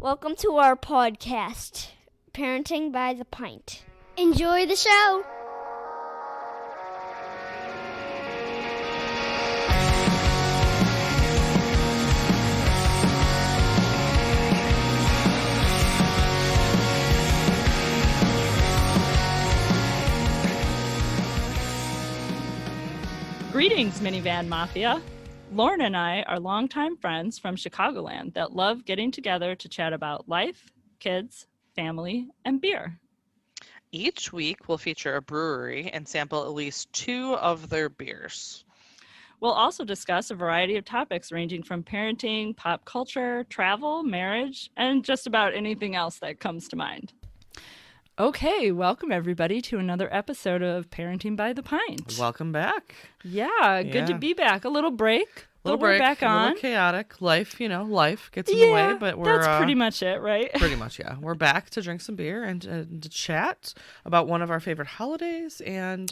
Welcome to our podcast, Parenting by the Pint. Enjoy the show. Greetings, Minivan Mafia. Lauren and I are longtime friends from Chicagoland that love getting together to chat about life, kids, family, and beer. Each week, we'll feature a brewery and sample at least 2 of their beers. We'll also discuss a variety of topics ranging from parenting, pop culture, travel, marriage, and just about anything else that comes to mind. Okay, welcome everybody to another episode of Parenting by the Pint. Welcome back. Yeah, good to be back. A little break. We're back on. A little chaotic. Life gets in the way, but we're... that's pretty much it, right? Pretty much, yeah. We're back to drink some beer and to chat about one of our favorite holidays and...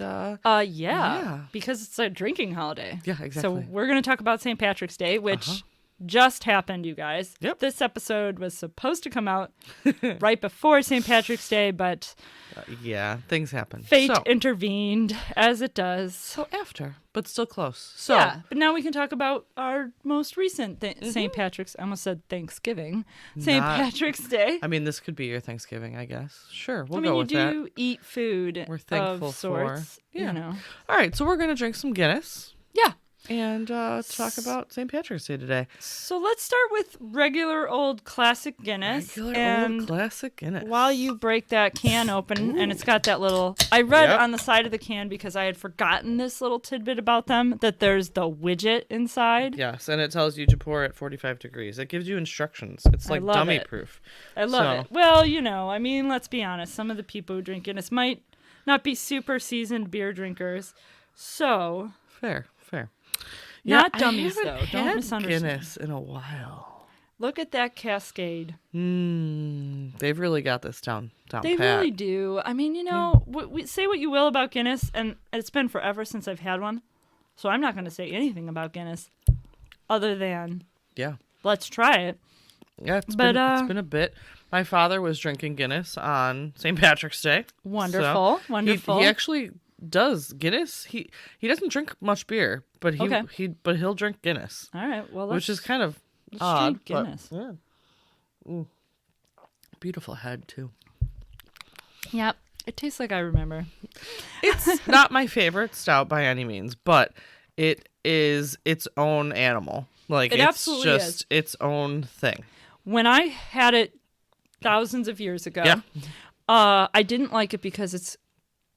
because it's a drinking holiday. Yeah, exactly. So we're going to talk about St. Patrick's Day, which... just happened, you guys. Yep. This episode was supposed to come out right before St. Patrick's Day, but things happen. Fate intervened, as it does. So after, but still close. But now we can talk about our most recent St. Patrick's. I almost said Thanksgiving. St. Patrick's Day. I mean, this could be your Thanksgiving, I guess. Sure, we'll go with that. You do eat food. We're thankful of sorts, for. Yeah. You know. All right, so we're gonna drink some Guinness. Yeah. And talk about St. Patrick's Day today. So let's start with regular old classic Guinness. Old classic Guinness. While you break that can open, and it's got that little... I read on the side of the can, because I had forgotten this little tidbit about them, that there's the widget inside. Yes, and it tells you to pour at 45 degrees. It gives you instructions. It's like dummy-proof. I love it. Well, let's be honest. Some of the people who drink Guinness might not be super seasoned beer drinkers. So... Fair. Not dummies, though. Don't misunderstand. Guinness in a while. Look at that cascade. They've really got this down They pat. really do. I mean, say what you will about Guinness, and it's been forever since I've had one, so I'm not going to say anything about Guinness other than let's try it. Yeah, it's been a bit. My father was drinking Guinness on St. Patrick's Day. Wonderful. He actually does Guinness. He doesn't drink much beer, but he'll drink Guinness. All right, well, which is kind of odd. Guinness. But, beautiful head too. Yep, it tastes like I remember. It's not my favorite stout by any means, but it is its own animal. Like it's just its own thing. When I had it thousands of years ago, I didn't like it because it's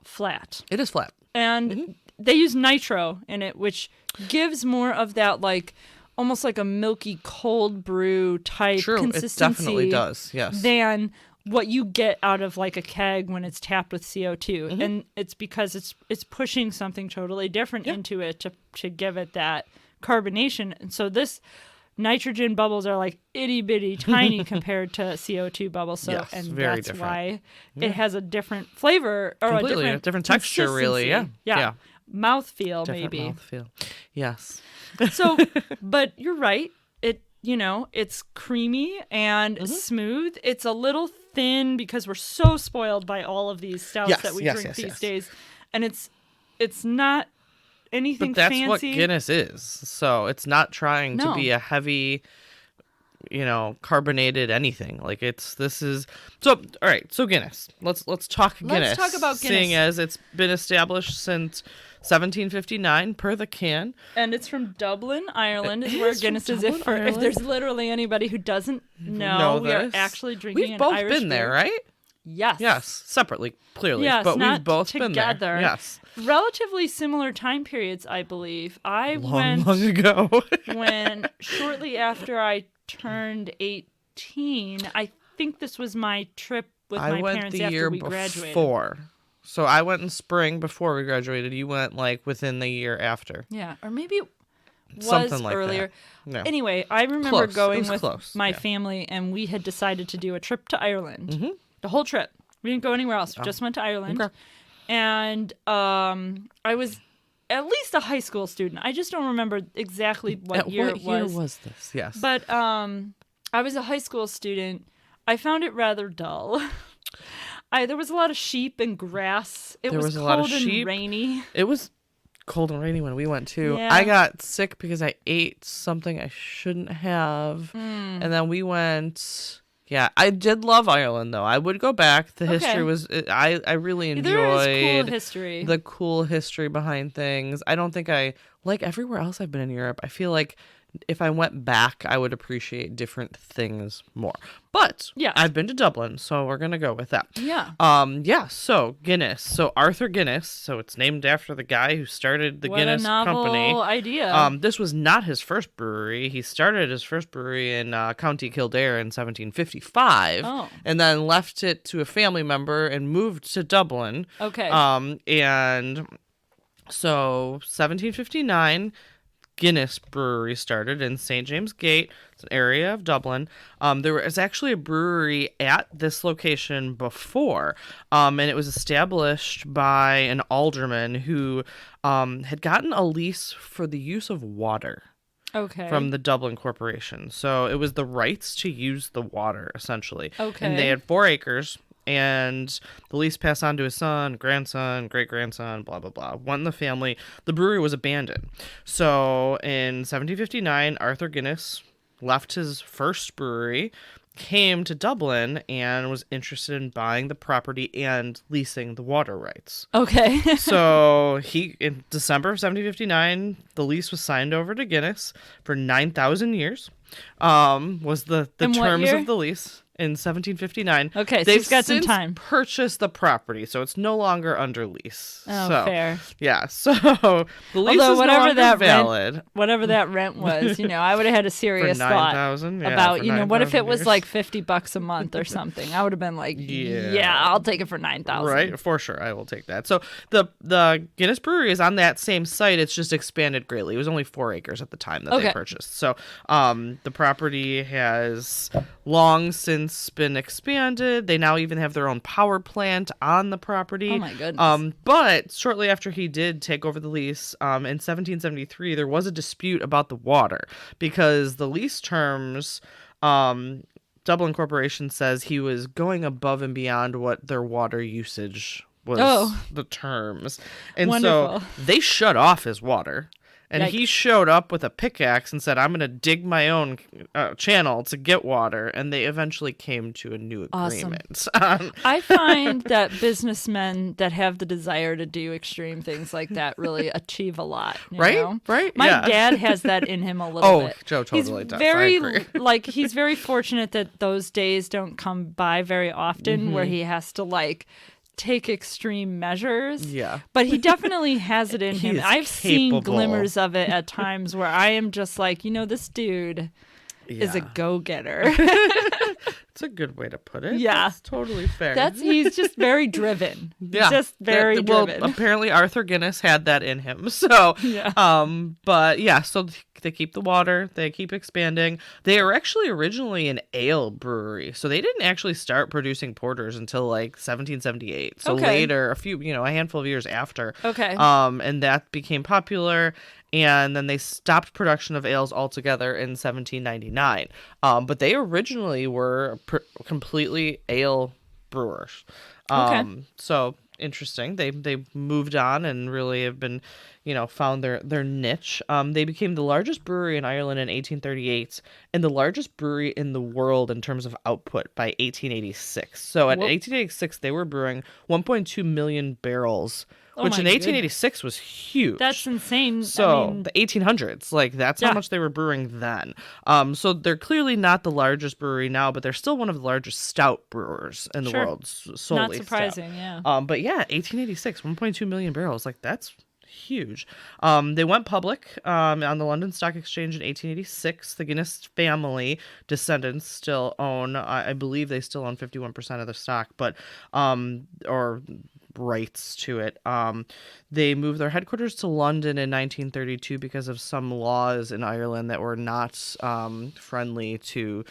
flat. It is flat. And they use nitro in it, which gives more of that, like, almost like a milky cold brew type consistency. It definitely does, yes. Than what you get out of, like, a keg when it's tapped with CO2. And it's because it's pushing something totally different into it to give it that carbonation. And so this... nitrogen bubbles are like itty bitty tiny compared to CO2 bubbles. So, yes, and very that's different. Why it has a different flavor or completely a different texture, really. Yeah. Mouthfeel, different maybe. Mouthfeel. Yes. So, but you're right. It's creamy and smooth. It's a little thin because we're so spoiled by all of these stouts that we drink these days. And it's not anything but that's fancy. What Guinness is. So it's not trying to be a heavy, carbonated anything. Like all right. So Guinness. Let's talk Guinness. Let's talk about Guinness. Seeing as it's been established since 1759 per the can. And it's from Dublin, Ireland, is where Guinness is. If there's literally anybody who doesn't know we are actually drinking an Irish beer. We've both been there, right? Yes. Yes, separately, clearly. Yes, but not we've both together. Been there. Yes. Relatively similar time periods, I believe. I went long ago. when shortly after I turned 18, I think this was my trip with my parents after we graduated. Before. So I went in spring before we graduated. You went like within the year after. Yeah, or maybe it was something like earlier. That. No. Anyway, I remember going with my yeah. family, and we had decided to do a trip to Ireland. Mm-hmm. The whole trip. We didn't go anywhere else. We just went to Ireland. Okay. And I was at least a high school student. I just don't remember exactly what year it was. What year was this? Yes. But I was a high school student. I found it rather dull. There was a lot of sheep and grass. It was a cold lot of and sheep. rainy. It was cold and rainy when we went too. Yeah. I got sick because I ate something I shouldn't have. And then we went. Yeah, I did love Ireland though. I would go back. The history was I really enjoyed there is cool history. The cool history behind things. I don't think I like everywhere else I've been in Europe. I feel like if I went back, I would appreciate different things more. But yeah, I've been to Dublin, so we're gonna go with that. Yeah. So Guinness. So Arthur Guinness. So it's named after the guy who started the Guinness What a novel company. idea. This was not his first brewery. He started his first brewery in County Kildare in 1755, and then left it to a family member and moved to Dublin. Okay. And so 1759. Guinness Brewery started in St. James Gate. It's an area of Dublin. There was actually a brewery at this location before, and it was established by an alderman who had gotten a lease for the use of water. Okay. From the Dublin Corporation. So it was the rights to use the water, essentially. Okay. And they had 4 acres. And the lease passed on to his son, grandson, great-grandson, blah, blah, blah. One in the family. The brewery was abandoned. So in 1759, Arthur Guinness left his first brewery, came to Dublin, and was interested in buying the property and leasing the water rights. Okay. So in December of 1759, the lease was signed over to Guinness for 9,000 years. Was the terms of the lease. In 1759. Okay, so they've he's got some since time. Purchased the property, so it's no longer under lease. Oh, so, fair. Yeah, so the lease Although is whatever no longer that valid. Whatever that rent was, I would have had a serious for thought 9,000, yeah, about, for what if it 9,000 was years? like $50 a month or something? I would have been like, yeah, I'll take it for 9,000. Right, for sure, I will take that. So the Guinness Brewery is on that same site. It's just expanded greatly. It was only 4 acres at the time that they purchased. So the property has long since been expanded. They now even have their own power plant on the property. Oh my goodness. But shortly after he did take over the lease, in 1773, there was a dispute about the water because the lease terms, Dublin Corporation says he was going above and beyond what their water usage was the terms. And Wonderful. so they shut off his water. And he showed up with a pickaxe and said, I'm going to dig my own channel to get water. And they eventually came to a new agreement. Awesome. I find that businessmen that have the desire to do extreme things like that really achieve a lot. Right? Know? Right? My yeah. dad has that in him a little bit. Oh, Joe totally does. Very, I agree. He's very fortunate that those days don't come by very often where he has to, take extreme measures. Yeah. But he definitely has it in He him. is I've seen capable. glimmers of it at times where I am just like, this dude is a go-getter. It's a good way to put it. Yeah. That's totally fair. He's just very driven. Yeah. Just very driven. Well, apparently Arthur Guinness had that in him. So, yeah. But yeah, so they keep the water, they keep expanding. They were actually originally an ale brewery. So they didn't actually start producing porters until 1778. So later, a handful of years after. Okay. And that became popular. And then they stopped production of ales altogether in 1799. But they originally were completely ale brewers. So interesting. They moved on and really have been, found their niche. They became the largest brewery in Ireland in 1838 and the largest brewery in the world in terms of output by 1886. So at 1886, they were brewing 1.2 million barrels. Which in 1886 was huge. That's insane. So the 1800s, that's how much they were brewing then. So they're clearly not the largest brewery now, but they're still one of the largest stout brewers in the world. Solely not surprising, stout. yeah. But yeah, 1886, 1.2 million barrels. That's huge. They went public on the London Stock Exchange in 1886. The Guinness family descendants still own, I believe they still own 51% of the stock, but or rights to it. They moved their headquarters to London in 1932 because of some laws in Ireland that were not friendly to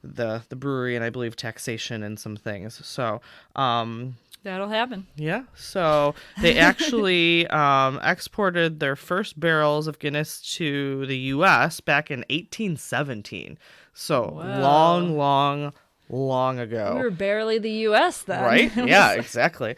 the brewery and I believe taxation and some things. So that'll happen. Yeah. So they actually exported their first barrels of Guinness to the U.S. back in 1817. So long long ago. We were barely the U.S. then. Right? Yeah, exactly.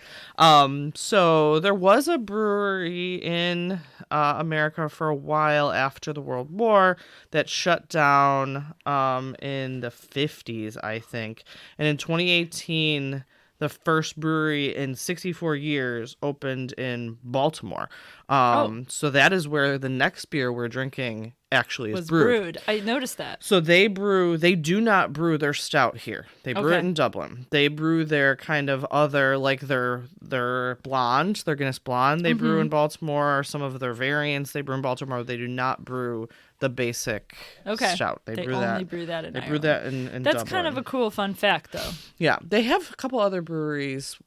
So there was a brewery in America for a while after the World War that shut down in the 50s, I think. And in 2018, the first brewery in 64 years opened in Baltimore. So that is where the next beer we're drinking actually is Was brewed. brewed. I noticed that. So they do not brew their stout here. They brew it in Dublin. They brew their kind of other, like their blonde, their Guinness blonde they brew in Baltimore. Some of their variants they brew in Baltimore. They do not brew the basic stout. They brew only that. brew that in They Ireland. brew that in That's Dublin. kind of a cool fun fact, though. Yeah, they have a couple other breweries.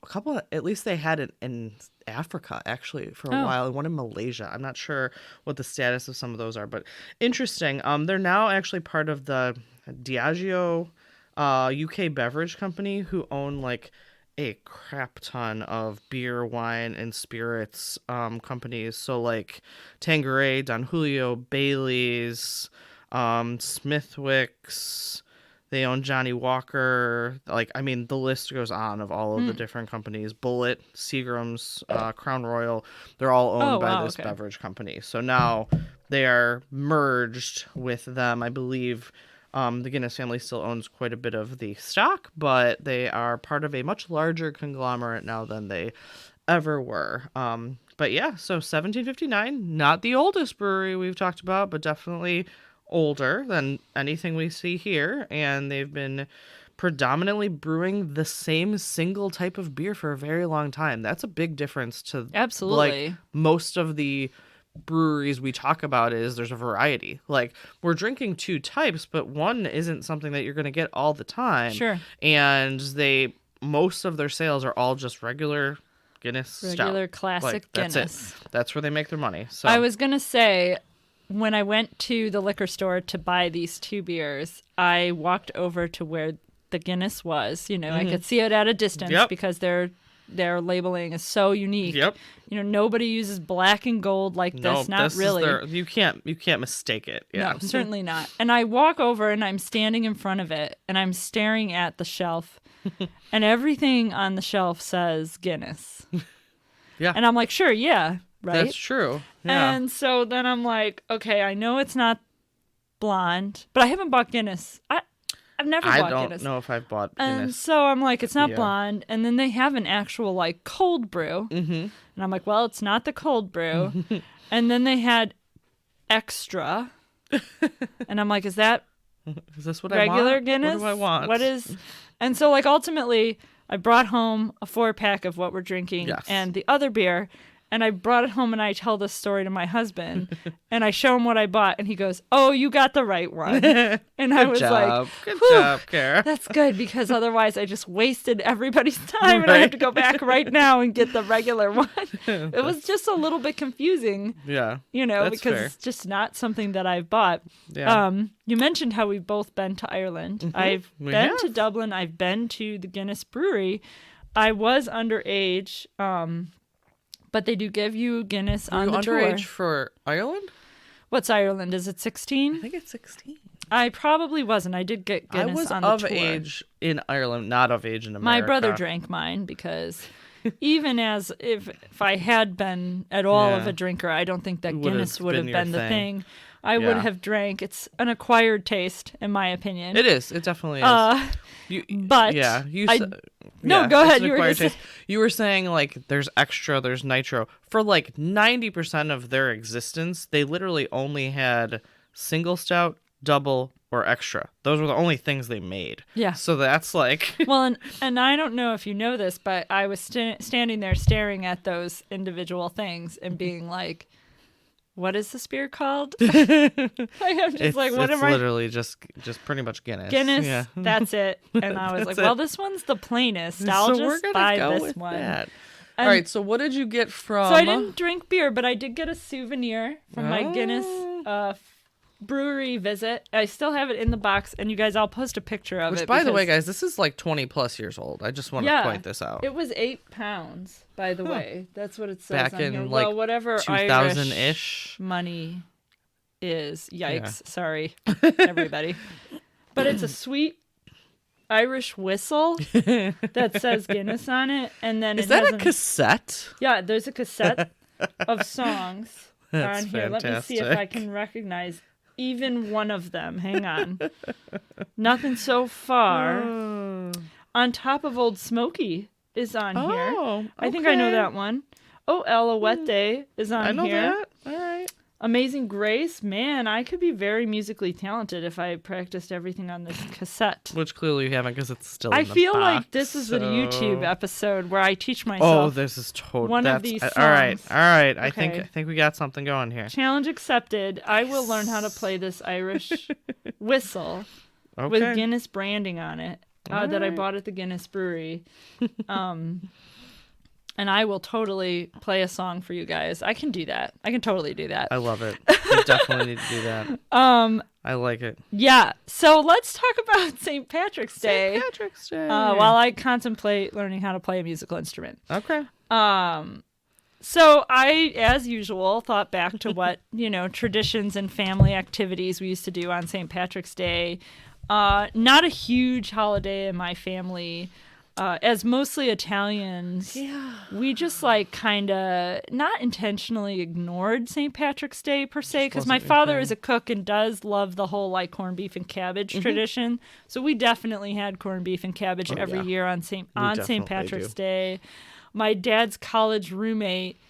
At least they had it in Africa actually for a while, and one in Malaysia. I'm not sure what the status of some of those are, but interesting. They're now actually part of the Diageo UK beverage company, who own like a crap ton of beer, wine, and spirits companies. So like Tanqueray, Don Julio, Bailey's, Smithwick's. They own Johnny Walker. Like, I mean, the list goes on of all of the different companies. Bullet, Seagram's, Crown Royal. They're all owned by this beverage company. So now they are merged with them. I believe the Guinness family still owns quite a bit of the stock, but they are part of a much larger conglomerate now than they ever were. But yeah, so 1759, not the oldest brewery we've talked about, but definitely older than anything we see here, and they've been predominantly brewing the same single type of beer for a very long time. That's a big difference to Absolutely. like most of the breweries we talk about. Is there's a variety. Like, we're drinking two types, but one isn't something that you're going to get all the time. Sure. And most of their sales are all just regular Guinness stout. Regular classic Like, that's Guinness. it. That's where they make their money. So I was going to say, when I went to the liquor store to buy these two beers, I walked over to where the Guinness was. You know, I could see it at a distance because their labeling is so unique. Yep. You know, nobody uses black and gold like this. No, Not really. You can't mistake it. Yeah. No, certainly not. And I walk over and I'm standing in front of it and I'm staring at the shelf and everything on the shelf says Guinness. Yeah. And I'm like, sure, yeah, right? That's true. Yeah. And so then I'm like, okay, I know it's not blonde, but I haven't bought Guinness. I've never bought Guinness. I don't know if I've bought And Guinness. so I'm like, it's not blonde. And then they have an actual like cold brew. Mm-hmm. And I'm like, well, it's not the cold brew. And then they had extra. And I'm like, is that Is this what regular I want? Guinness? What do I want? What is? And so like ultimately, I brought home a 4-pack of what we're drinking Yes. and the other beer. And I brought it home and I tell this story to my husband and I show him what I bought and he goes, "Oh, you got the right one." And I was like, Good "Whew, job, Kara. that's good because otherwise I just wasted everybody's time and I have to go back right now and get the regular one." It was just a little bit confusing, Yeah. you know, That's because fair. it's just not something that I've bought. Yeah. You mentioned how we've both been to Ireland. I've We been have. to Dublin. I've been to the Guinness Brewery. I was underage, but they do give you Guinness Were on you the tour. underage for Ireland? What's Ireland? Is it I 16? think it's 16. I probably wasn't. I did get Guinness I was on the of tour. age in Ireland, not of age in America. My brother drank mine because even as if I had been at all of Yeah. a drinker, I don't think that It would've Guinness would have been your been the thing. thing. I would Yeah. have drank. It's an acquired taste, in my opinion. It is. It definitely is. But yeah, No, go it's ahead, an you were acquired gonna taste. You were saying like there's extra, there's nitro. For like 90% of their existence, they literally only had single stout, double, or extra. Those were the only things they made. Yeah. So that's like Well, and I don't know if you know this, but I was standing there staring at those individual things and being like, "What is this beer called?" I'm just like, "What it's am I?" literally just pretty much Guinness. Guinness. Yeah. That's it. And I was like, That's "Well, it. this one's the plainest. I'll So we're just gonna buy go this with one." that. And All right. So what did you get from? So I didn't drink beer, but I did get a souvenir from my Guinness brewery visit. I still have it in the box, and you guys, I'll post a picture of Which, it. by the way, because- guys, this is like 20 plus years old. I just want to point this out. It was £8, by the way. That's what it says Back on in here. like Well, whatever 2000 Irish ish. money is. Yikes. Sorry, everybody. But it's a sweet Irish whistle that says Guinness on it, and then Is it that has a cassette? Yeah, there's a cassette of songs That's on here. Let me see if I fantastic. can recognize even one of them. Hang on. Nothing so far. On Top of Old Smoky is on here. Oh, I think I know okay. that one. Oh, Alouette is on I know here. that. All right. Amazing Grace. Man, I could be very musically talented if I practiced everything on this cassette. Which clearly you haven't because it's still I in the feel box, like this is a YouTube so- episode where I teach Oh, myself. this is total. one of these All right. songs. All right. Okay. I think we got something going here. Challenge accepted. I will learn how to play this Irish whistle Okay. with Guinness branding on it that I Alright. bought at the Guinness Brewery. And I will totally play a song for you guys. I can do that. I can totally do that. I love it. You definitely need to do that. I like it. Yeah. So let's talk about St. Patrick's Day. St. Patrick's Day. While I contemplate learning how to play a musical instrument. Okay. So I, as usual, thought back to what, traditions and family activities we used to do on St. Patrick's Day. Not a huge holiday in my family. As mostly Italians, we just kind of not intentionally ignored St. Patrick's Day per se, because my wasn't your father thing. is a cook and does love the whole corned beef and cabbage tradition. So we definitely had corned beef and cabbage every yeah. year on St. definitely Patrick's do. Day. My dad's college roommate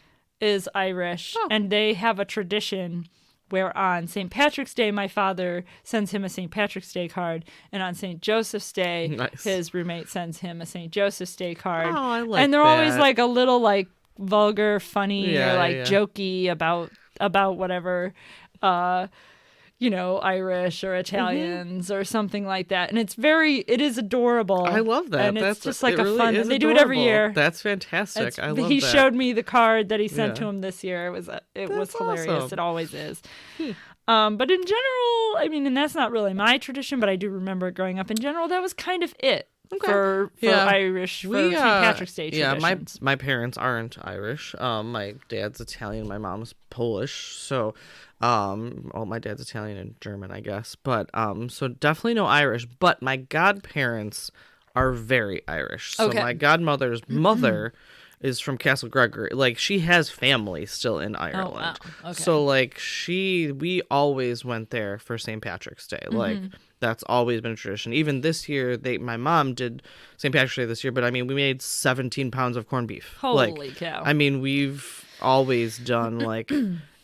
is Irish, and they have a tradition where on St. Patrick's Day, my father sends him a St. Patrick's Day card, and on St. Joseph's Day, Nice. his roommate sends him a St. Joseph's Day card. Oh, I like and they're always that. a little vulgar, funny, Yeah, or yeah. jokey about whatever, Irish or Italians or something like that. And it is adorable. I love that. And it's just it a really fun, is and they do it every adorable. year. That's fantastic. I love He that. showed me the card that he sent Yeah. to him this year. It was That's hilarious. awesome. It always is. But in general, and that's not really my tradition, but I do remember growing up in general, that was kind of it for Yeah. Irish, for St. Patrick's Day traditions. Yeah, my parents aren't Irish. My dad's Italian, my mom's Polish. So, my dad's Italian and German, I guess. But so definitely no Irish. But my godparents are very Irish. So Okay. my godmother's mother is from Castle Gregory. She has family still in Ireland. wow. Okay. So we always went there for St. Patrick's Day. That's always been a tradition. Even this year, my mom did St. Patrick's Day this year, but we made 17 pounds of corned beef. Holy cow. We've always done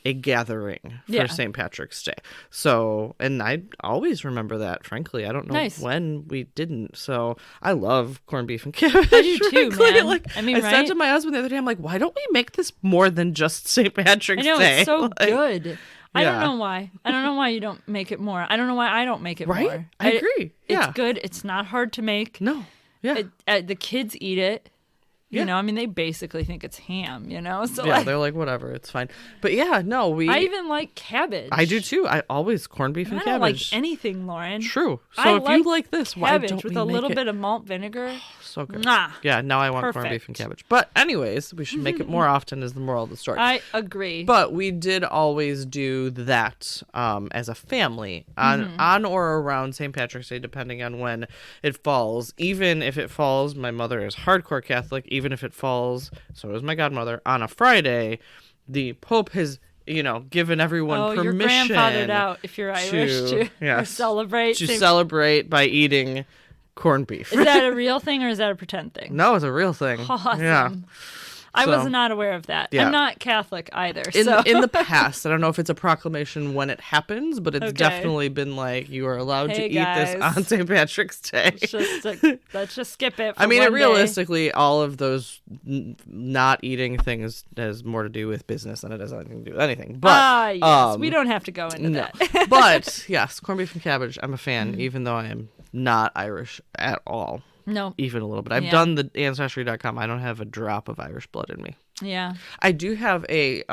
a gathering for Yeah. St. Patrick's Day. So, and I always remember that, frankly. I don't know Nice. when we didn't. So I love corned beef and cabbage. I do too, frankly. man. I said right? to my husband the other day, I'm like, why don't we make this more than just St. Patrick's I know, Day? it's so good. I don't yeah. know why. I don't know why you don't make it more. I don't know why I don't make it Right? more. I agree. Yeah. It's good. It's not hard to make. No. Yeah. The kids eat it. Yeah. They basically think it's ham, So Yeah, they're like, whatever, it's fine. But yeah, no, I even like cabbage. I do too. I always corned beef and I don't like cabbage. anything, Lauren. True. So I if like you like this, why Cabbage don't with we a make little it bit of malt vinegar. so good? Mwah. Yeah, now I want corned beef and Perfect. cabbage. But anyways, we should make it more often is the moral of the story. I agree. But we did always do that as a family on or around St. Patrick's Day, depending on when it falls. Even if it falls, my mother is hardcore Catholic. Even if it falls, so is my godmother, on a Friday, the Pope has, given everyone you're permission grandfathered out if you're Irish to yes, celebrate. to celebrate by eating corned beef. Is that a real thing or is that a pretend thing? No, it's a real thing. Awesome. Yeah. I was So- not aware of that. Yeah. I'm not Catholic either. In so in the past, I don't know if it's a proclamation when it happens, but it's Okay. definitely been you are allowed to Hey, eat this guys. on St. Patrick's Day. let's just skip it. For I mean, one day. realistically, all of those not eating things has more to do with business than it has anything to do with anything. But yes, we don't have to go into no. that. But yes, corned beef and cabbage. I'm a fan, Mm-hmm. even though I am not Irish at all, No, even a little bit. I've Yeah. done the Ancestry.com. I don't have a drop of Irish blood in me. yeah. I do have a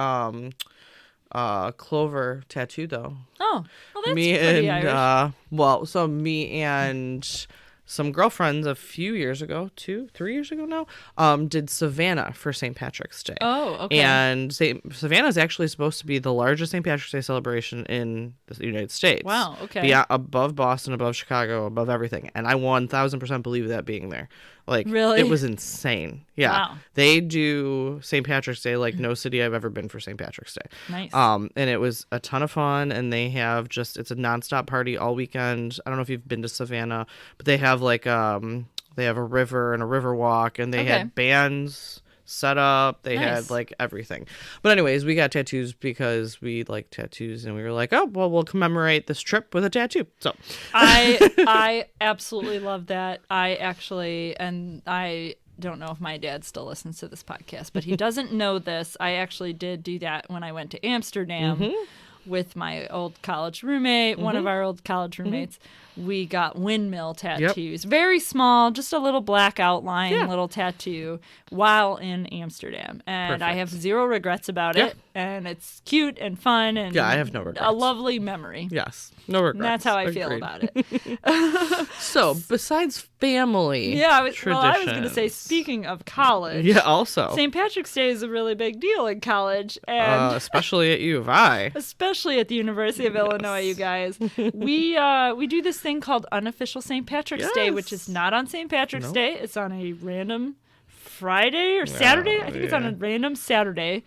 clover tattoo though. Oh, well, that's me pretty and Irish. me and some girlfriends a few years ago, 3 years ago now, did Savannah for St. Patrick's Day. Oh, okay. And Savannah is actually supposed to be the largest St. Patrick's Day celebration in the United States. Wow, okay. Beyond, above Boston, above Chicago, above everything. And I 1000% believe that being there. Like, really? It was insane. Yeah. Wow. They do St. Patrick's Day like no city I've ever been for St. Patrick's Day. Nice. And it was a ton of fun, and they have it's a nonstop party all weekend. I don't know if you've been to Savannah, but they have like they have a river and a river walk, and they had bands set up. They had like everything. But anyways, we got tattoos because we like tattoos, and we were like, oh well, we'll commemorate this trip with a tattoo. So I absolutely love that. I don't know if my dad still listens to this podcast, but he doesn't know this. I actually did do that when I went to Amsterdam with my old college roommate, one of our old college roommates. We got windmill tattoos. Very small, just a little black outline, little tattoo while in Amsterdam. And I have zero regrets about it. And it's cute and fun. And I have no regrets. A lovely memory. Yes, no regrets. And that's how I feel about it. So, besides family I was traditions, going to say, speaking of college. Also. St. Patrick's Day is a really big deal in college. And especially at U of I. Especially at the University of Illinois, you guys. We do this thing called Unofficial St. Patrick's Day, which is not on St. Patrick's Day. It's on a random Friday or Saturday. I think it's on a random Saturday.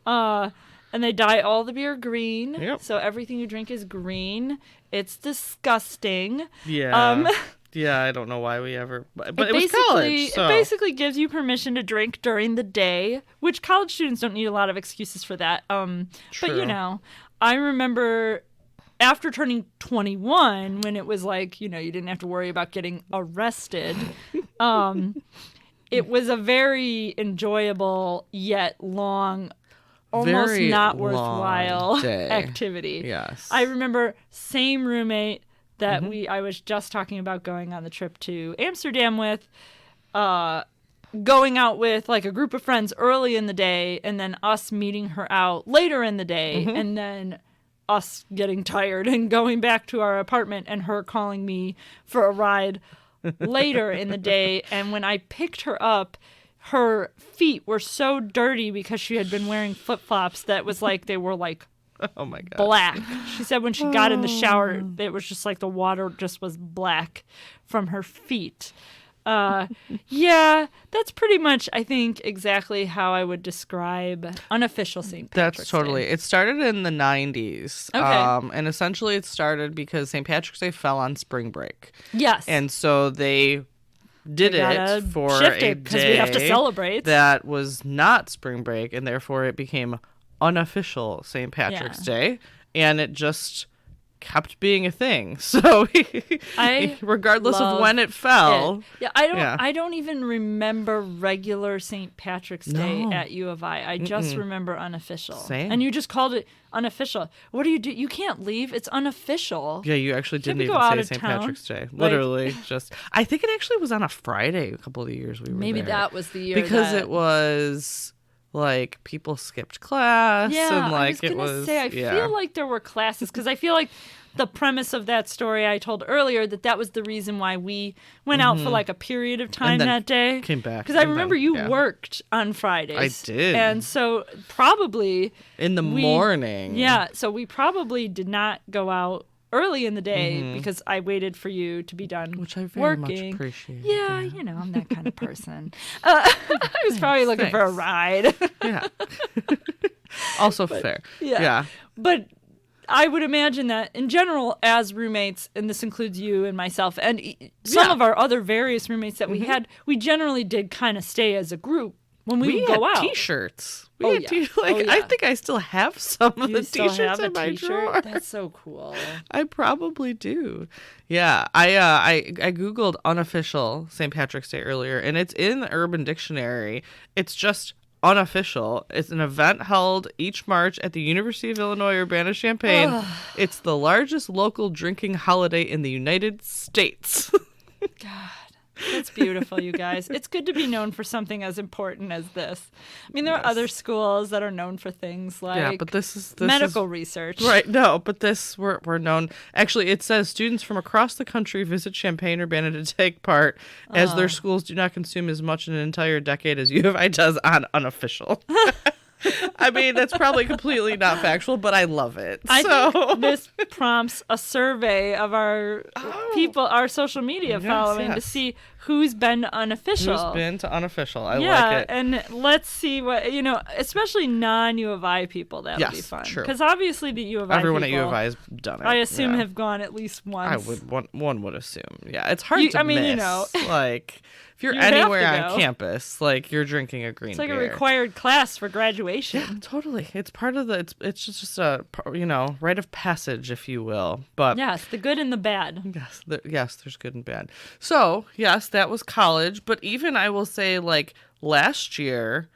And they dye all the beer green. Yep. So everything you drink is green. It's disgusting. Yeah. I don't know why we ever... But it was college, so... It basically gives you permission to drink during the day, which college students don't need a lot of excuses for that. But, I remember... After turning 21, when it was like, you didn't have to worry about getting arrested, it was a very enjoyable yet long, almost very not worthwhile activity. Yes. I remember same roommate that I was just talking about going on the trip to Amsterdam with, going out with like a group of friends early in the day, and then us meeting her out later in the day, and then us getting tired and going back to our apartment and her calling me for a ride later in the day. And when I picked her up, her feet were so dirty because she had been wearing flip-flops that was like they were like oh my God. black. She said when she got in the shower, it was just like the water just was black from her feet. That's pretty much, I think, exactly how I would describe Unofficial St. Patrick's That's totally. Day. It started in the 90s. Okay. And essentially it started because St. Patrick's Day fell on spring break. Yes. And so they did it for a day because we have to celebrate. That was not spring break, and therefore it became Unofficial St. Patrick's Day. And it just... kept being a thing. So regardless of when it fell. I don't even remember regular St. Patrick's Day at U of I. I just remember Unofficial. Same. And you just called it Unofficial. What do? You can't leave. It's unofficial. Yeah, you actually didn't even say St. Patrick's Day. Literally, I think it actually was on a Friday a couple of the years we were Maybe there. that was the year. Because it was... like people skipped class and like I feel like there were classes because I feel like the premise of that story I told earlier that was the reason why we went out for like a period of time that day. Came back because I remember you worked on Fridays. I did, and so probably in the morning. Yeah, so we probably did not go out early in the day because I waited for you to be done which I very much working. appreciate. Yeah, I'm that kind of person. I was probably looking for a ride. Yeah. Also fair. Yeah. But I would imagine that in general, as roommates, and this includes you and myself and some of our other various roommates that we had, we generally did kind of stay as a group when we would go out. T-shirts. I think I still have some of the T-shirts in my drawer. That's so cool. I probably do. Yeah, I googled Unofficial St. Patrick's Day earlier, and it's in the Urban Dictionary. It's just Unofficial. It's an event held each March at the University of Illinois Urbana-Champaign. It's the largest local drinking holiday in the United States. God. That's beautiful, you guys. It's good to be known for something as important as this. I mean, there are Yes. other schools that are known for things like but this is medical research. Right, no, but this we're known. Actually, it says students from across the country visit Champaign-Urbana to take part, as their schools do not consume as much in an entire decade as U of I does on Unofficial. I mean, that's probably completely not factual, but I love it. I think this prompts a survey of our people, our social media following, to see who's been to Unofficial. Who's been to Unofficial? I like it. And let's see what, especially non-U of I people, that would be fun. True. Because obviously the U of I Everyone people, at U of I has done it. I assume have gone at least once. I would one would assume. Yeah, it's hard to miss. Like, if you're You have anywhere to on go. campus, like, you're drinking a green It's like beer. a required class for graduation. Yeah, totally. It's part of the. It's just a rite of passage, if you will. But Yes, the good and the bad. yes, there's good and bad. So yes, that was college. But even I will say, like, last year,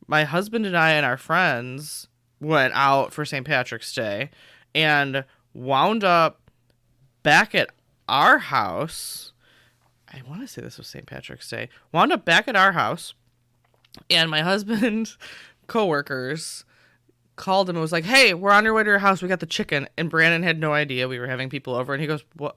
my husband and I and our friends went out for St. Patrick's Day, and wound up back at our house. I want to say this was St. Patrick's Day. Wound up back at our house, and my husband's coworkers called him and was like, "Hey, we're on your way to your house. We got the chicken." And Brandon had no idea we were having people over, and he goes, "What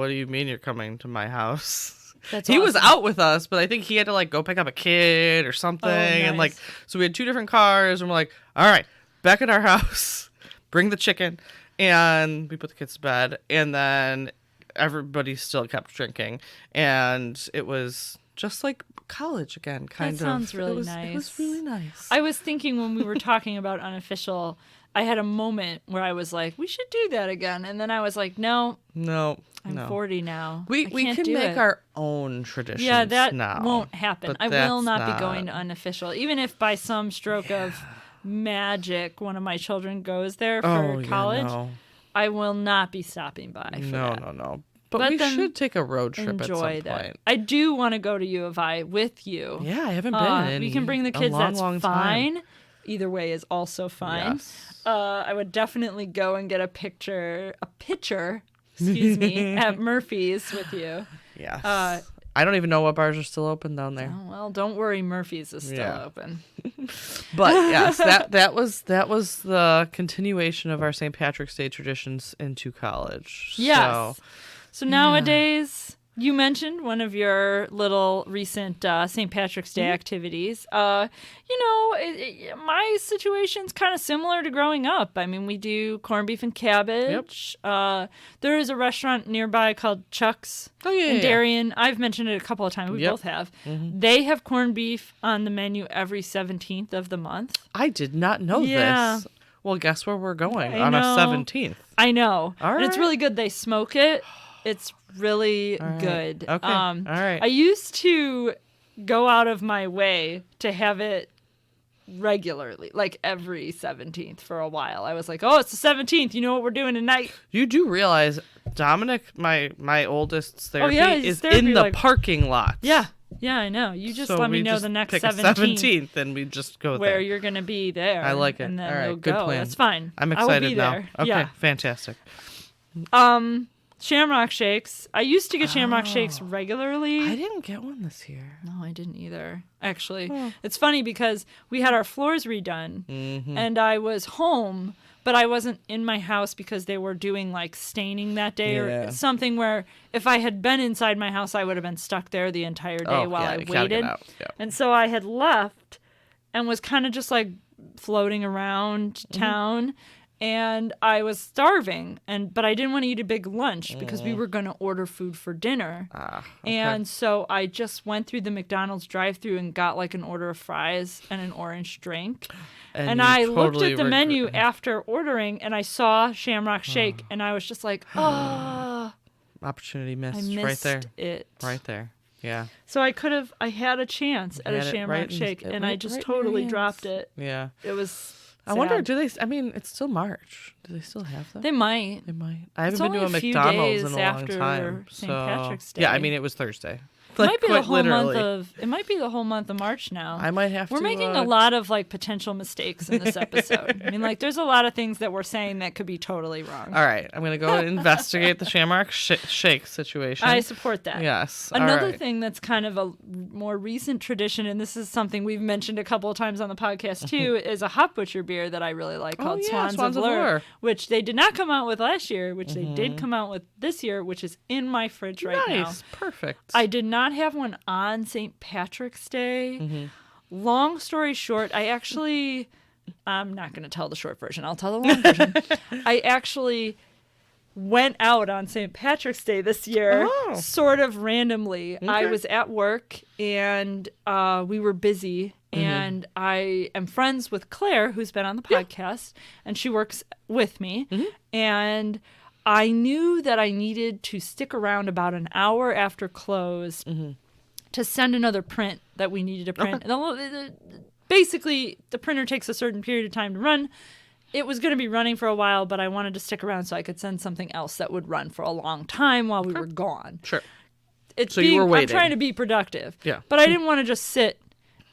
do you mean you're coming to my house?" That's He was awesome. out with us, but I think he had to, like, go pick up a kid or something. And, like, nice. so we had 2 different cars, and we're like, "All right, back at our house, bring the chicken." And we put the kids to bed, and then everybody still kept drinking, and it was just like college again, kind of. sounds really It was nice. really nice. I was thinking when we were talking about Unofficial, I had a moment where I was like, we should do that again. And then I was like, no, no, I'm no. 40 now. We can't can do make it. our own traditions. Yeah, that now, won't happen. but I will that's not be going to Unofficial. Even if by some stroke of magic one of my children goes there for college, no. I will not be stopping by for that. No. But Let we them should take a road trip at some Enjoy that. point. I do want to go to U of I with you. Yeah, I haven't been in We can bring the a kids. long, That's long fine. time. Either way is also fine. Yes. I would definitely go and get a pitcher, excuse me, at Murphy's with you. Yes. Uh, I don't even know what bars are still open down there. Oh, well, don't worry, Murphy's is still Yeah. open. But yes, that was the continuation of our St. Patrick's Day traditions into college. Yes. So nowadays, you mentioned one of your little recent St. Patrick's Day activities. My situation's kind of similar to growing up. I mean, we do corned beef and cabbage. There is a restaurant nearby called Chuck's in Darien. I've mentioned it a couple of times. We both have. Mm-hmm. They have corned beef on the menu every 17th of the month. I did not know Yeah. this. Well, guess where we're going I on know. a 17th. I know. All And it's right. really good. They smoke it. It's really right. good. Okay. All right. I used to go out of my way to have it regularly, like every 17th for a while. I was like, oh, it's the 17th. You know what we're doing tonight? You do realize Dominic, my oldest's therapy, his is therapy, in the like- parking lot. Yeah. Yeah, I know. You just So let me we know just the next pick a 17th and we just go where there. you're going to be there. I like it. And then All right, we'll good go. plan. That's fine. I'm I will excited be now. there. Okay, Yeah. fantastic. Shamrock shakes. I used to get Shamrock shakes regularly. I didn't get one this year. No, I didn't either. Actually, it's funny because we had our floors redone Mm-hmm. and I was home, but I wasn't in my house because they were doing like staining that day Yeah. or something where if I had been inside my house, I would have been stuck there the entire day while I you gotta get waited. out. Yeah. And so I had left and was kind of just like floating around Mm-hmm. town. And I was starving, but I didn't want to eat a big lunch because we were going to order food for dinner. Okay. And so I just went through the McDonald's drive-thru and got like an order of fries and an orange drink. And you I looked totally at the regret- menu after ordering and I saw Shamrock Shake and I was just like, oh, Opportunity I missed. missed right there. it. Right there. Yeah. So I had a chance at a Had it Shamrock right in- Shake it and I went just right in your totally hands. dropped it. Yeah. It was I wonder, sad. I mean, it's still March. Do they still have them? They might. They might. I It's haven't been to a only a few McDonald's days in a long after time. St. So Patrick's yeah, I Day. mean, it was Thursday. might be the quite whole literally. it might be the whole month of March now. I might have We're to. making a lot of like potential mistakes in this episode. I mean, like, there's a lot of things that we're saying that could be totally wrong. All right, I'm gonna go investigate the Shamrock Shake situation. I support that. Yes. Another all right. thing that's kind of a more recent tradition, and this is something we've mentioned a couple of times on the podcast too, is a Hop Butcher beer that I really like called Swans of Lure, which they did not come out with last year, which they did come out with this year, which is in my fridge right now. Nice, perfect. I did not have one on St. Patrick's Day. Long story short, I'm not going to tell the short version. I'll tell the long version. I actually went out on St. Patrick's Day this year, sort of randomly. Okay. I was at work and we were busy. And I am friends with Claire, who's been on the podcast, and she works with me. And I knew that I needed to stick around about an hour after close to send another print that we needed to print. And basically, the printer takes a certain period of time to run. It was going to be running for a while, but I wanted to stick around so I could send something else that would run for a long time while we were gone. Sure. You were waiting. I'm trying to be productive. Yeah. But I didn't want to just sit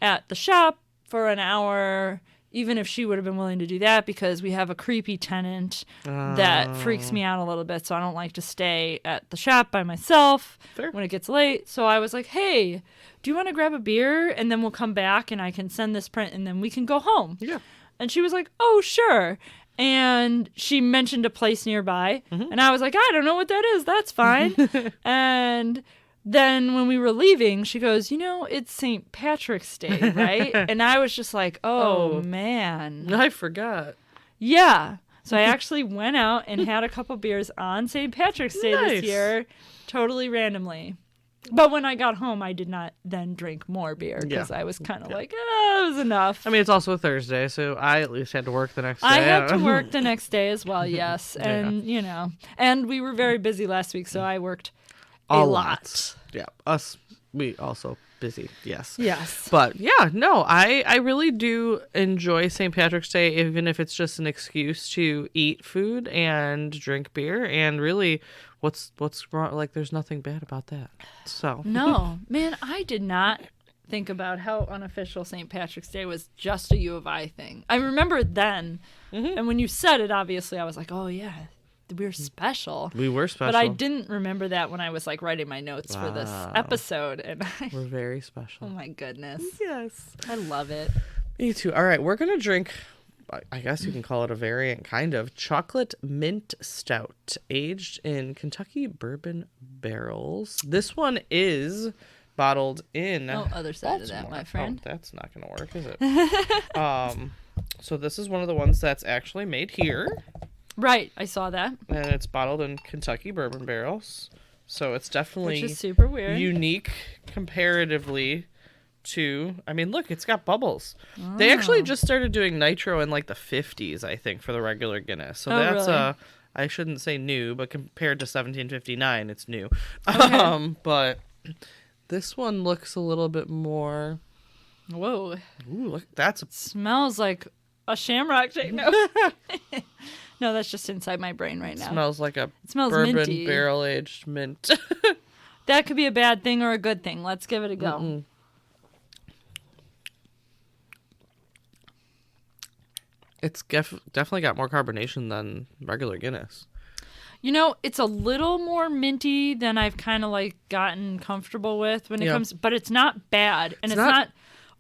at the shop for an hour, even if she would have been willing to do that, because we have a creepy tenant that freaks me out a little bit, so I don't like to stay at the shop by myself when it gets late. So I was like, hey, do you want to grab a beer, and then we'll come back, and I can send this print, and then we can go home. Yeah. And she was like, oh, sure. And she mentioned a place nearby, and I was like, I don't know what that is. That's fine. And then when we were leaving, she goes, it's St. Patrick's Day, right? And I was just like, oh, man. I forgot. Yeah. So I actually went out and had a couple beers on St. Patrick's Day this year, totally randomly. But when I got home, I did not then drink more beer because I was kind of like, it was enough. I mean, it's also a Thursday, so I at least had to work the next day. I had to work the next day as well, yes. And, and we were very busy last week, so I worked a lot. Yeah, we also busy, yes. Yes. But yeah, no, I really do enjoy St. Patrick's Day, even if it's just an excuse to eat food and drink beer. And really, what's wrong? Like, there's nothing bad about that. So no, man, I did not think about how unofficial St. Patrick's Day was just a U of I thing. I remember it then, and when you said it, obviously, I was like, oh yeah. We were special. We were special. But I didn't remember that when I was like writing my notes for this episode. And we're very special. Oh my goodness. Yes. I love it. Me too. All right, we're going to drink, I guess you can call it a variant, kind of, chocolate mint stout, aged in Kentucky bourbon barrels. This one is bottled in other side of that, my friend. Oh, that's not going to work, is it? So this is one of the ones that's actually made here. Right, I saw that. And it's bottled in Kentucky bourbon barrels. So it's definitely which is super weird. Unique comparatively to, I mean, look, it's got bubbles. Oh. They actually just started doing nitro in like the 50s, I think, for the regular Guinness. So that's really? I shouldn't say new, but compared to 1759, it's new. Okay. But this one looks a little bit more. Whoa. Ooh, look, smells like a shamrock shake. No. No, that's just inside my brain right now. Smells like a smells bourbon minty. barrel-aged mint. That could be a bad thing or a good thing. Let's give it a go. Mm-mm. It's definitely got more carbonation than regular Guinness. It's a little more minty than I've kind of like gotten comfortable with when it comes, but it's not bad. And it's not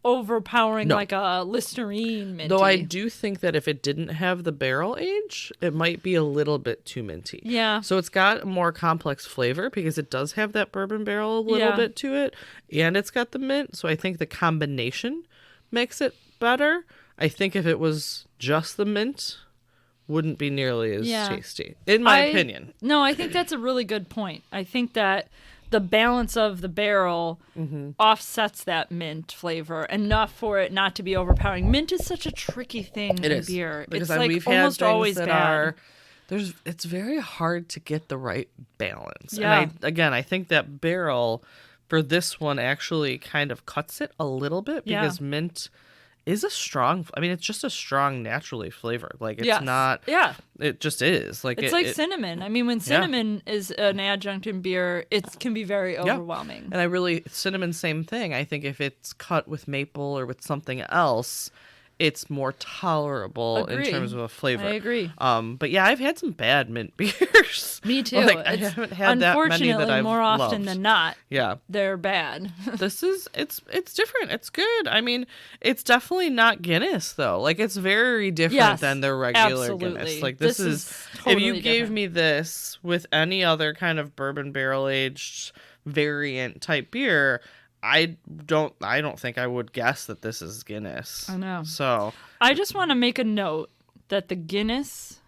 overpowering like a Listerine minty. Though I do think that if it didn't have the barrel age, it might be a little bit too minty. Yeah. So it's got a more complex flavor because it does have that bourbon barrel a little bit to it, and it's got the mint. So I think the combination makes it better. I think if it was just the mint, wouldn't be nearly as tasty, in my opinion. No, I think that's a really good point. I think that the balance of the barrel offsets that mint flavor enough for it not to be overpowering. Mint is such a tricky thing in beer. Because it's like we've almost had always that bad. It's very hard to get the right balance. Yeah. And I think that barrel for this one actually kind of cuts it a little bit because mint is a strong. I mean, it's just a strong, naturally flavored. Like it's Yes. not. Yeah. It just is. Like It's like cinnamon. I mean, when cinnamon is an adjunct in beer, it can be very overwhelming. And cinnamon, same thing. I think if it's cut with maple or with something else, it's more tolerable in terms of a flavor. I agree. But yeah, I've had some bad mint beers. Me too. Like, I haven't had that many that I've more often loved. than not, Yeah. they're bad. It's different. It's good. I mean, it's definitely not Guinness though. Like it's very different than their regular absolutely. Guinness. Like this is totally if you gave different. me this with any other kind of bourbon barrel aged variant type beer, I don't think I would guess that this is Guinness. I know. So I just want to make a note that the Guinness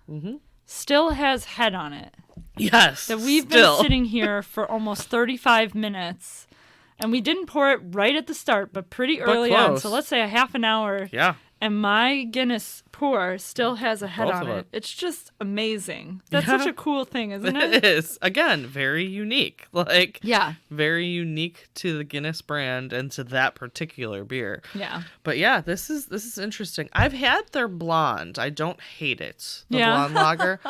still has head on it. yes, That we've been sitting here for almost 35 minutes, and we didn't pour it right at the start, but pretty early on. close. So let's say a half an hour. Yeah. And my Guinness pour still has a head Both on of it. it. It's just amazing. That's Yeah. such a cool thing, isn't It it? is. Again, very unique. Like Yeah. very unique to the Guinness brand and to that particular beer. Yeah. But yeah, this is interesting. I've had their blonde. I don't hate it. The Yeah. blonde lager.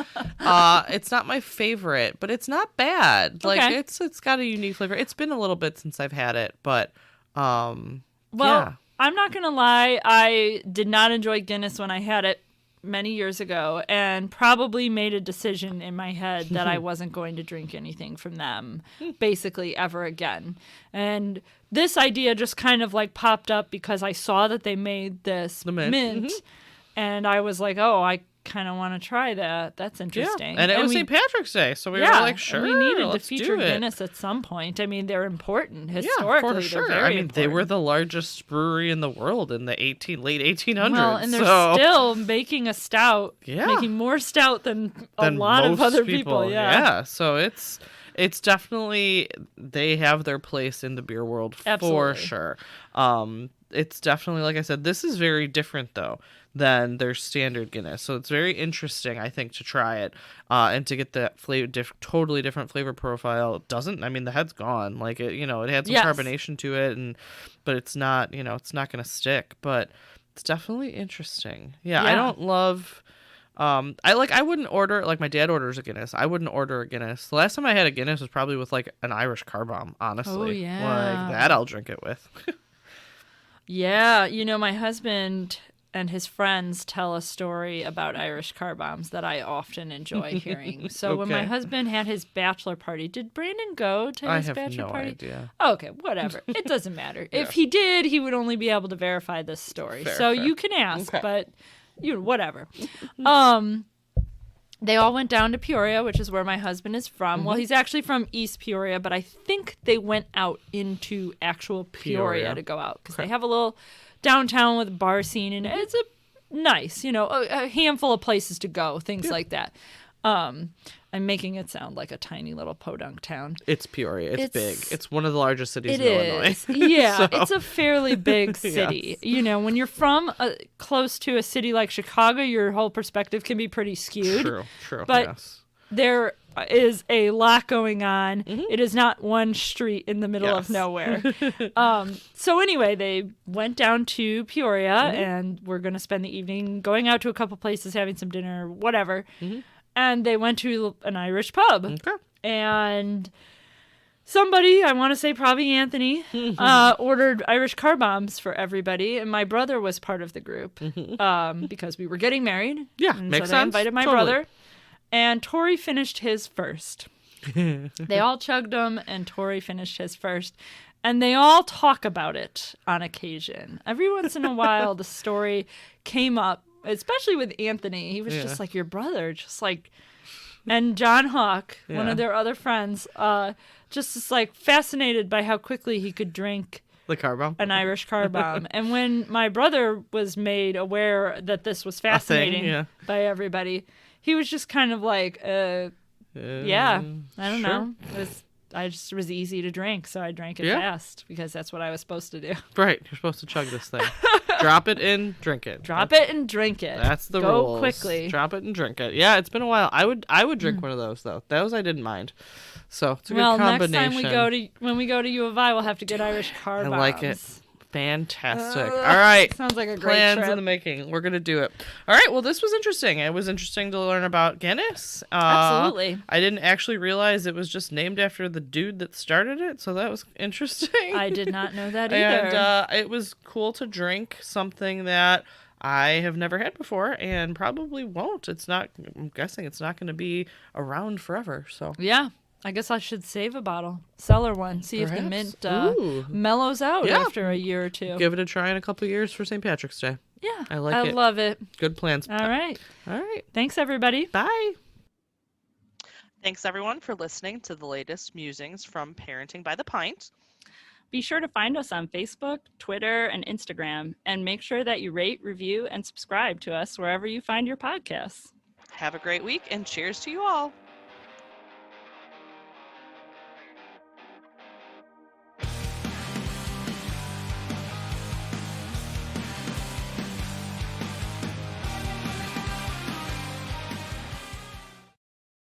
It's not my favorite, but it's not bad. Like Okay. it's got a unique flavor. It's been a little bit since I've had it, but Well, yeah. I'm not going to lie. I did not enjoy Guinness when I had it many years ago, and probably made a decision in my head that I wasn't going to drink anything from them basically ever again. And this idea just kind of like popped up because I saw that they made this The mint. and I was like, oh, I kind of want to try that. That's interesting. Yeah. And it was we, St. Patrick's Day, so we were yeah, like, sure, and we needed to let's feature do it. Guinness at some point. I mean, they're important Yeah, historically. for sure. They're very I mean, they were important. the largest brewery in the world in the late 1800s. Well, and they're so. still making a stout, Yeah. making more stout than a Than lot of most other people. Yeah. So it's definitely they have their place in the beer world for Absolutely. sure. It's definitely, like I said, this is very different though than their standard Guinness. So it's very interesting, I think, to try it and to get that totally different flavor profile. It doesn't. I mean, the head's gone. Like it, it had some Yes. carbonation to it, but it's not. It's not going to stick. But it's definitely interesting. Yeah, I Yeah. don't love. I wouldn't order, like my dad orders a Guinness. I wouldn't order a Guinness. The last time I had a Guinness was probably with like an Irish car bomb, honestly. Oh, yeah. Like that I'll drink it with. Yeah. My husband and his friends tell a story about Irish car bombs that I often enjoy hearing. So when my Okay. husband had his bachelor party, did Brandon go to I his have bachelor no party? idea. Okay, whatever. It doesn't matter. If he did, he would only be able to verify this story. Fair, so fair. you can ask, Okay. but whatever. They all went down to Peoria, which is where my husband is from. Mm-hmm. Well, he's actually from East Peoria, but I think they went out into actual Peoria Peoria. to go out because they have a little downtown with a bar scene, and it's a nice, a handful of places to go, things like that. I'm making it sound like a tiny little podunk town. It's Peoria. It's big. It's- It's one of the largest cities It in Illinois. is. Yeah, So- it's a fairly big city. When you're from close to a city like Chicago, your whole perspective can be pretty skewed. True. But yes. there is a lot going on. It is not one street in the middle of Yes. nowhere. So anyway, they went down to Peoria and we're going to spend the evening going out to a couple places, having some dinner, whatever. And they went to an Irish pub. Okay. And somebody, I want to say probably Anthony, ordered Irish car bombs for everybody. And my brother was part of the group because we were getting married. Yeah, And makes so they sense. invited my Totally. brother. And Tori finished his first. They all chugged them, and Tori finished his first. And they all talk about it on occasion. Every once in a while, the story came up, especially with Anthony. He was just like, your brother, just like... And John Hawk, one Yeah. of their other friends, just is like fascinated by how quickly he could drink The car bomb. an Irish car bomb. And when my brother was made aware that this was fascinating yeah. by everybody, he was just kind of like, yeah, I don't know. It was easy to drink, so I drank it Yeah. fast because that's what I was supposed to do. Right. You're supposed to chug this thing. Drop it in, drink it. Drop it and drink it. That's the Go rules. quickly. Drop it and drink it. Yeah, it's been a while. I would drink one of those though. Those I didn't mind. So it's a Well, good next combination. time when we go to U of I, we'll have to get Irish car I bombs. like it. Fantastic. All right. Sounds like a great Plans trip. in the making. We're going to do it. All right. Well, this was interesting. It was interesting to learn about Guinness. Absolutely. I didn't actually realize it was just named after the dude that started it. So that was interesting. I did not know that either. And it was cool to drink something that I have never had before and probably won't. I'm guessing it's not going to be around forever. So Yeah. I guess I should save a bottle. Sell her one. See if the mint Ooh. mellows out Yeah. after a year or two. Give it a try in a couple years for St. Patrick's Day. Yeah. I like I it. love it. Good plans. All right. All right. Thanks, everybody. Bye. Thanks everyone for listening to the latest musings from Parenting by the Pint. Be sure to find us on Facebook, Twitter, and Instagram, and make sure that you rate, review, and subscribe to us wherever you find your podcasts. Have a great week and cheers to you all.